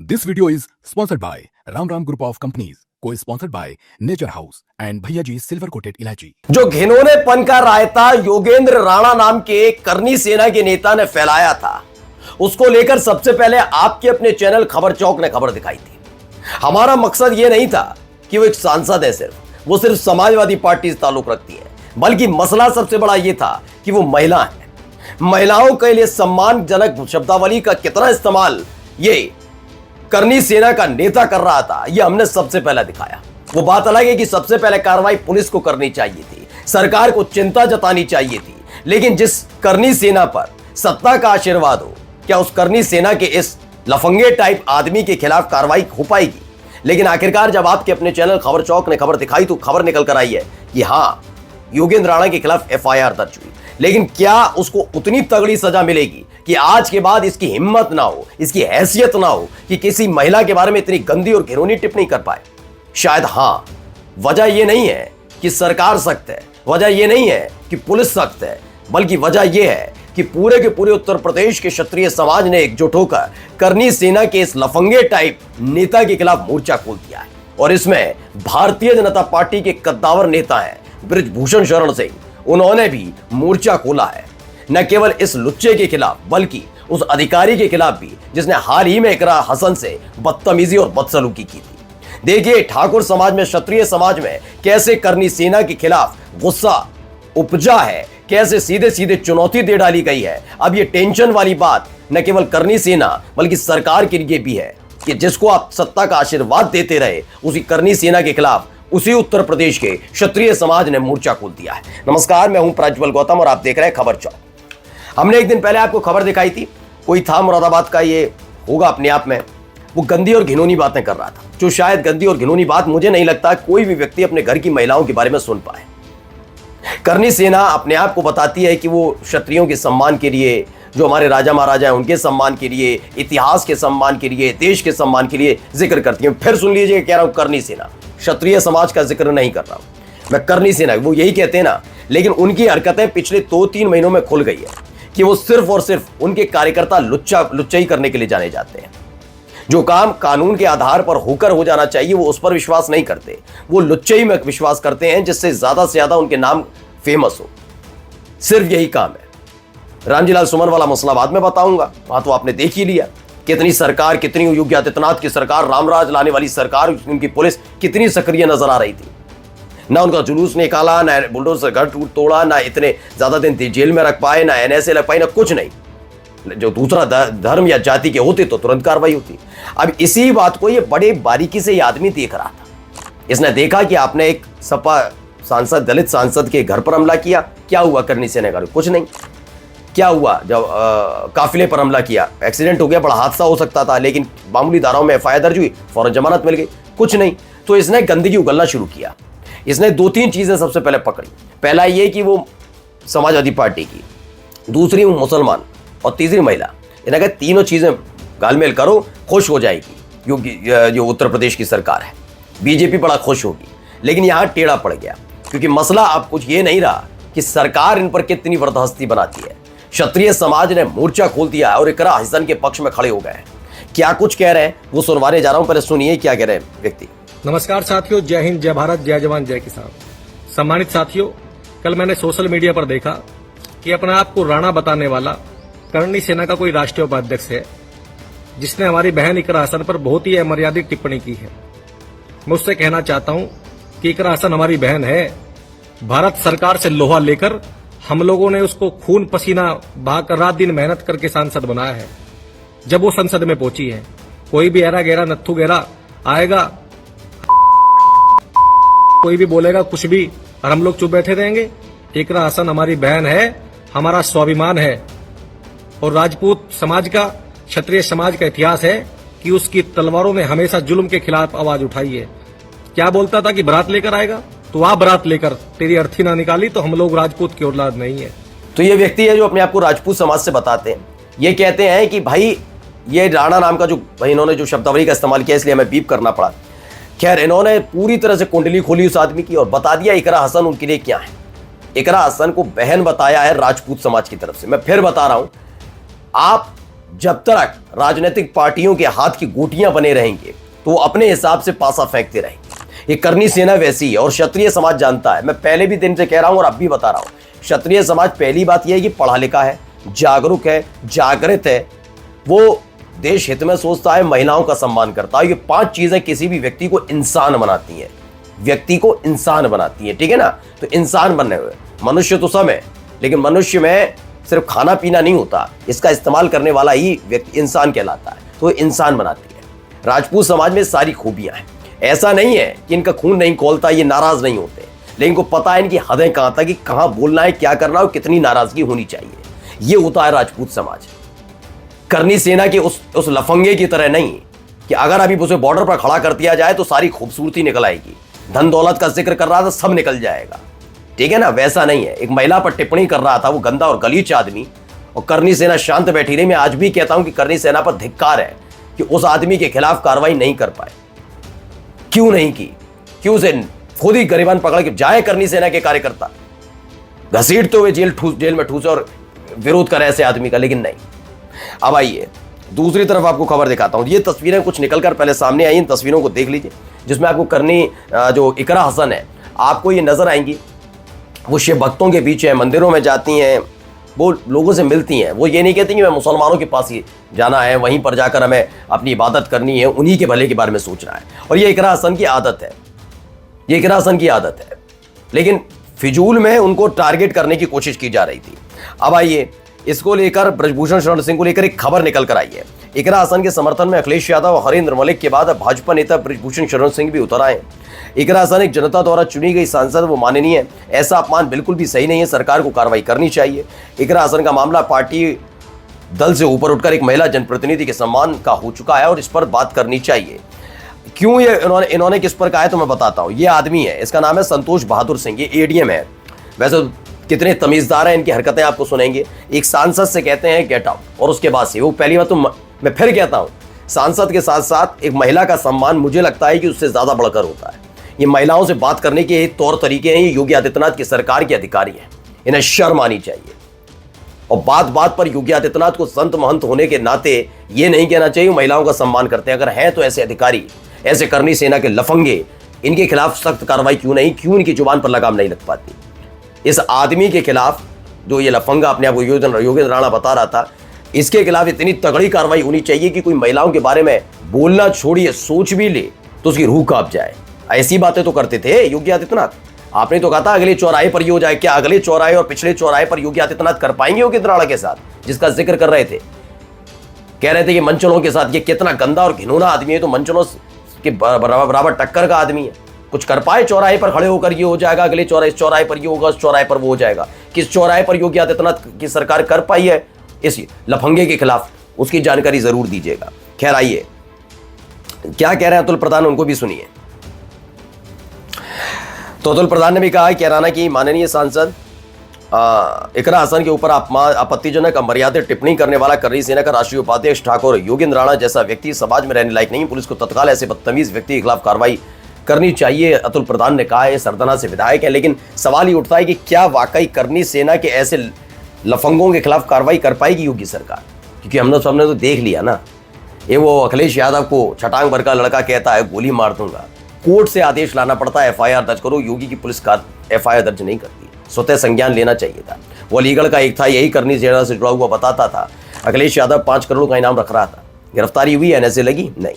This video is sponsored by Ram Ram Group of Companies, co-sponsored by Nature House and Bhaiya Ji Silver Coated Ilaichi। जो घिनौनेपन का रायता योगेंद्र राणा नाम के एक करनी सेना के नेता ने फैलाया था, उसको लेकर सबसे पहले आपके अपने चैनल खबर चौक ने खबर दिखाई थी। हमारा मकसद यह नहीं था कि वो एक सांसद है, वो सिर्फ समाजवादी पार्टी से ताल्लुक रखती है, बल्कि मसला सबसे बड़ा यह था कि वो महिला है। महिलाओं के लिए सम्मानजनक शब्दावली का कितना इस्तेमाल ये करनी सेना का नेता कर रहा था, यह हमने सबसे पहले दिखाया। वो बात अलग है कि सबसे पहले कार्रवाई पुलिस को करनी चाहिए थी, सरकार को चिंता जतानी चाहिए थी, लेकिन जिस करनी सेना पर सत्ता का आशीर्वाद हो, क्या उस करनी सेना के इस लफंगे टाइप आदमी के खिलाफ कार्रवाई हो पाएगी? लेकिन आखिरकार जब आपके अपने चैनल खबर चौक ने खबर दिखाई तो खबर निकल कर आई है कि हाँ, योगेंद्र राणा के खिलाफ एफआईआर दर्ज हुई। लेकिन क्या उसको उतनी तगड़ी सजा मिलेगी कि आज के बाद इसकी हिम्मत ना हो, इसकी हैसियत ना हो कि किसी महिला के बारे में इतनी गंदी और घिनौनी टिप्पणी कर पाए? शायद हाँ। वजह यह नहीं है कि सरकार सख्त है, वजह यह नहीं है कि पुलिस सख्त है, बल्कि वजह यह है कि पूरे के पूरे उत्तर प्रदेश के क्षत्रिय समाज ने एकजुट होकर करनी सेना के इस लफंगे टाइप नेता के खिलाफ मोर्चा खोल दिया है। और इसमें भारतीय जनता पार्टी के कद्दावर नेता हैं बृजभूषण शरण सिंह, उन्होंने भी मोर्चा खोला है। न केवल इस लुच्चे के खिलाफ, बल्कि उस अधिकारी के खिलाफ भी जिसने हाल ही में इकरा हसन से बदतमीजी और बदसलूकी की थी। देखिए ठाकुर समाज में, क्षत्रिय समाज में कैसे करनी सेना के खिलाफ गुस्सा उपजा है, कैसे सीधे सीधे चुनौती दे डाली गई है। अब ये टेंशन वाली बात न केवल करनी सेना बल्कि सरकार के लिए भी है कि जिसको आप सत्ता का आशीर्वाद देते रहे, उसी करनी सेना के खिलाफ उसी उत्तर प्रदेश के क्षत्रिय समाज ने मोर्चा खोल दिया है। नमस्कार, मैं हूं प्रज्वल गौतम और आप देख रहे हैं खबर चौक। हमने एक दिन पहले आपको खबर दिखाई थी, कोई था मुरादाबाद का, ये होगा अपने आप में, वो गंदी और घिनौनी बातें कर रहा था, जो शायद गंदी और घिनौनी बात मुझे नहीं लगता कोई भी व्यक्ति अपने घर की महिलाओं के बारे में सुन पाए। करनी सेना अपने आप को बताती है कि वो क्षत्रियों के सम्मान के लिए, जो हमारे राजा महाराजा हैं उनके सम्मान के लिए, इतिहास के सम्मान के लिए, देश के सम्मान के लिए जिक्र करती है। फिर सुन लीजिए, कह रहा हूं करनी सेना, क्षत्रिय समाज का जिक्र नहीं कर रहा हूं मैं, करनी सेना, वो यही कहते हैं ना। लेकिन उनकी हरकतें पिछले 2-3 महीनों में खुल गई है कि वो सिर्फ और सिर्फ उनके कार्यकर्ता लुच्चाई करने के लिए जाने जाते हैं। जो काम कानून के आधार पर होकर हो जाना चाहिए वो उस पर विश्वास नहीं करते, वो लुच्चाई में विश्वास करते हैं जिससे ज्यादा से ज्यादा उनके नाम फेमस हो। सिर्फ यही काम है। रामजीलाल सुमन वाला मसला बाद में बताऊंगा, वहां तो आपने देख ही लिया कितनी सरकार, कितनी योगी आदित्यनाथ की सरकार, रामराज लाने वाली सरकार, उनकी पुलिस कितनी सक्रिय नजर आ रही थी। ना उनका जुलूस निकाला, ना बुलडोजर घर तोड़ा, ना इतने ज्यादा दिन जेल में रख पाए, ना एनएसए लग पाई, ना कुछ नहीं। जो दूसरा धर्म या जाति के होते तो तुरंत कार्रवाई होती। अब इसी बात को ये बड़े बारीकी से ये आदमी देख रहा था। इसने देखा कि आपने एक सपा सांसद, दलित सांसद के घर पर हमला किया, क्या हुआ करनी सेना का? कुछ नहीं। क्या हुआ जब काफिले पर हमला किया? एक्सीडेंट हो गया, बड़ा हादसा हो सकता था, लेकिन मामूली धाराओं में एफआईआर दर्ज हुई, फौरन जमानत मिल गई, कुछ नहीं। तो इसने गंदगी उगलना शुरू किया। इसने 2-3 चीजें सबसे पहले पकड़ी। पहला ये कि वो समाजवादी पार्टी की, दूसरी वो मुसलमान और तीसरी महिला। इन्हें कहा तीनों चीजें गालमेल करो, खुश हो जाएगी क्योंकि जो उत्तर प्रदेश की सरकार है, बीजेपी बड़ा खुश होगी। लेकिन यहां टेढ़ा पड़ गया, क्योंकि मसला अब कुछ ये नहीं रहा कि सरकार इन पर कितनी बर्दाश्ती बनाती है। क्षत्रिय समाज ने मोर्चा खोल दिया और इकरा हसन के पक्ष में खड़े हो गए। क्या कुछ कह रहे हैं वो सुनवाने जा रहा हूं, पहले सुनिए क्या कह रहे हैं व्यक्ति। नमस्कार साथियों, जय हिंद, जय भारत, जय जवान, जय किसान। सम्मानित साथियों, कल मैंने सोशल मीडिया पर देखा कि अपने आप को राणा बताने वाला करनी सेना का कोई राष्ट्रीय उपाध्यक्ष है, जिसने हमारी बहन इकरा हसन पर बहुत ही अमर्यादित टिप्पणी की है। मैं उससे कहना चाहता हूं कि इकरा हसन हमारी बहन है। भारत सरकार से लोहा लेकर हम लोगों ने उसको खून पसीना बहाकर रात दिन मेहनत करके सांसद बनाया है। जब वो संसद में पहुंची है, कोई भी ऐरा गहरा नत्थु गहरा आएगा, कोई भी बोलेगा कुछ भी, और हम लोग चुप बैठे रहेंगे? इकरा हसन हमारी बहन है, हमारा स्वाभिमान है। और राजपूत समाज का, क्षत्रिय समाज का इतिहास है कि उसकी तलवारों ने हमेशा जुल्म के खिलाफ आवाज उठाई है। क्या बोलता था कि बारात लेकर आएगा, तो आ बारात लेकर, तेरी अर्थी ना निकाली तो हम लोग राजपूत की औलाद नहीं है। तो ये व्यक्ति है जो अपने आप को राजपूत समाज से बताते हैं। ये कहते हैं कि भाई ये राणा नाम का जो भाई, इन्होंने जो शब्दावली का इस्तेमाल किया इसलिए हमें बीप करना पड़ा। खैर, इन्होंने पूरी तरह से कुंडली खोली उस आदमी की और बता दिया इकरा हसन उनके लिए क्या है। इकरा हसन को बहन बताया है राजपूत समाज की तरफ से। मैं फिर बता रहा हूं, आप जब तक राजनीतिक पार्टियों के हाथ की गोटियां बने रहेंगे तो वो अपने हिसाब से पासा फेंकते रहेंगे। ये करनी सेना वैसी है और क्षत्रिय समाज जानता है। मैं पहले भी दिन से कह रहा हूं और अब भी बता रहा हूं, क्षत्रिय समाज पहली बात यह है कि पढ़ा लिखा है, जागरूक है, जागृत है, वो देश हित में सोचता है, महिलाओं का सम्मान करता है। ये 5 चीजें किसी भी व्यक्ति को इंसान बनाती हैं, व्यक्ति को इंसान बनाती है, ठीक है ना। तो इंसान बनने हुए मनुष्य तो सब है, लेकिन मनुष्य में सिर्फ खाना पीना नहीं होता, इसका इस्तेमाल करने वाला ही व्यक्ति इंसान कहलाता है। तो इंसान बनाती है। राजपूत समाज में सारी खूबियां हैं। ऐसा नहीं है कि इनका खून नहीं खौलता, ये नाराज नहीं होते, लेकिन इनको पता है इनकी हदें कहां तक, कि कहां बोलना है, क्या करना है, कितनी नाराजगी होनी चाहिए। ये होता है राजपूत समाज। करनी सेना के उस लफंगे की तरह नहीं कि अगर अभी उसे बॉर्डर पर खड़ा कर दिया जाए तो सारी खूबसूरती निकल आएगी, धन दौलत का जिक्र कर रहा था, सब निकल जाएगा, ठीक है ना। वैसा नहीं है। एक महिला पर टिप्पणी कर रहा था वो गंदा और गलीच आदमी, और करनी सेना शांत बैठी रही। मैं आज भी कहता हूं कि करनी सेना पर धिक्कार है कि उस आदमी के खिलाफ कार्रवाई नहीं कर पाए। क्यों नहीं की? क्यों से खुद ही गरिबान पकड़ के जाए करनी सेना के कार्यकर्ता, घसीटते हुए जेल में ठूसे और विरोध करे ऐसे आदमी का, लेकिन नहीं। अब आइए दूसरी तरफ आपको खबर दिखाता हूं। ये तस्वीरें कुछ निकलकर पहले सामने आई, इन तस्वीरों को देख लीजिए, जिसमें आपको करनी जो इकरा हसन है, आपको ये नजर आएंगी। वो शिव भक्तों के बीच है, मंदिरों में जाती हैं, वो लोगों से मिलती हैं। वो ये नहीं कहती कि मैं मुसलमानों के पास ही जाना है, वहीं पर जाकर हमें अपनी इबादत करनी है, उन्हीं के भले के बारे में सोचना है। और ये इकरा हसन की आदत है, ये इकरा हसन की आदत है। लेकिन फिजूल में उनको टारगेट करने की कोशिश की जा रही थी। अब आइए इसको लेकर ब्रजभूषण शरण सिंह को लेकर एक खबर निकल कर आई है। इकरा हसन के समर्थन में अखिलेश यादव और हरेंद्र मलिक के बाद अब भाजपा नेता ब्रजभूषण शरण सिंह भी उतर आए। इकरा हसन एक जनता द्वारा चुनी गई सांसद, वो माननीय है। ऐसा अपमान बिल्कुल भी सही नहीं है, सरकार को कार्रवाई करनी चाहिए। इकरा हसन का मामला पार्टी दल से ऊपर उठकर एक महिला जनप्रतिनिधि के सम्मान का हो चुका है और इस पर बात करनी चाहिए। क्यों ये इन्होंने किस पर कहा है तो मैं बताता हूं। ये आदमी है, इसका नाम है संतोष बहादुर सिंह, ये एडीएम है। वैसे कितने तमीजदार हैं, इनकी हरकतें आपको सुनेंगे। एक सांसद से कहते हैं गेट आउट, और उसके बाद से वो पहली बात तो मैं फिर कहता हूं, सांसद के साथ साथ एक महिला का सम्मान मुझे लगता है कि उससे ज्यादा बढ़कर होता है। ये महिलाओं से बात करने के तौर तरीके हैं, ये योगी आदित्यनाथ की सरकार के अधिकारी हैं, इन्हें शर्म आनी चाहिए। और बात बात पर योगी आदित्यनाथ को संत महंत होने के नाते ये नहीं कहना चाहिए महिलाओं का सम्मान करते हैं। अगर हैं तो ऐसे अधिकारी, ऐसे करनी सेना के लफंगे, इनके खिलाफ सख्त कार्रवाई क्यों नहीं, क्यों इनकी जुबान पर लगाम नहीं लग पाती। इस आदमी के खिलाफ, जो ये लफंगा अपने आप को योगेंद्र राणा बता रहा था, इसके खिलाफ इतनी तगड़ी कार्रवाई होनी चाहिए कि कोई महिलाओं के बारे में बोलना छोड़िए, सोच भी ले तो उसकी रूह कांप जाए। ऐसी बातें तो करते थे योगी आदित्यनाथ। आपने तो कहा था अगले चौराहे पर ये हो जाए। क्या अगले चौराहे और पिछले चौराहे पर योगी आदित्यनाथ कर पाएंगे योगेंद्र राणा के साथ, जिसका जिक्र कर रहे थे? कह रहे थे कि मंचलों के साथ ये कितना गंदा और घिनौना आदमी है, तो मंचलों के बराबर टक्कर का आदमी है। कुछ कर पाए चौराहे पर खड़े होकर ये हो जाएगा, अगले चौराहे, इस चौराहे पर ये होगा, उस चौराहे पर वो हो जाएगा। किस चौराहे पर योगी आदित्यनाथ की सरकार कर पाई है इस लफंगे के खिलाफ, उसकी जानकारी जरूर दीजिएगा। खैर आइए क्या कह रहे हैं अतुल प्रधान, उनको भी सुनिए। तो अतुल प्रधान ने भी कहा कैराना की माननीय सांसद इकरा हसन के ऊपर आपत्तिजनक अमर्यादित टिप्पणी करने वाला करनी सेना का राष्ट्रीय उपाध्यक्ष ठाकुर योगेंद्र राणा जैसा व्यक्ति समाज में रहने लायक नहीं। पुलिस को तत्काल ऐसे बदतमीज व्यक्ति के खिलाफ कार्रवाई करनी चाहिए, अतुल प्रधान ने कहा है। सरदना से विधायक है, लेकिन सवाल ये उठता है कि क्या वाकई करनी सेना के ऐसे लफंगों के खिलाफ कार्रवाई कर पाएगी योगी सरकार? क्योंकि हमने तो देख लिया ना, ये वो अखिलेश यादव को छटांग भर का लड़का कहता है गोली मार दूंगा, कोर्ट से आदेश लाना पड़ता है एफआईआर दर्ज करो। योगी की पुलिस का एफआईआर दर्ज नहीं करती, स्वतः संज्ञान लेना चाहिए था। वो अलीगढ़ का एक था, यही करनी सेना से जुड़ा हुआ बताता था। अखिलेश यादव 5 करोड़ का इनाम रख रहा था, गिरफ्तारी हुई, एनएसए लगी नहीं।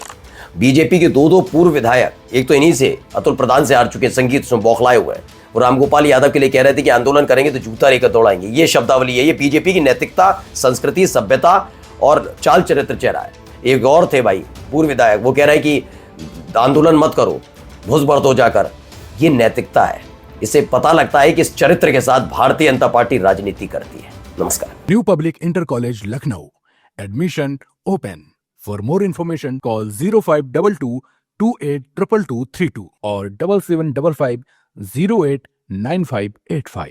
बीजेपी के 2 पूर्व विधायक, एक तो इन्हीं से अतुल प्रधान से हार चुके, संगीत से बौखलाए हुए हैं, और रामगोपाल यादव के लिए कह रहे थे कि आंदोलन करेंगे तो जूता लेकर दौड़ाएंगे। ये शब्दावली है, ये बीजेपी की नैतिकता, संस्कृति, सभ्यता और चाल चरित्र चेहरा है। एक और थे भाई पूर्व विधायक, वो कह रहे हैं कि आंदोलन मत करो, घुस बढ़ हो जाकर। ये नैतिकता है, इससे पता लगता है कि इस चरित्र के साथ भारतीय जनता पार्टी राजनीति करती है। नमस्कार। New public inter college Lucknow, admission open. For more information call 0522 282232 और 7755 089585।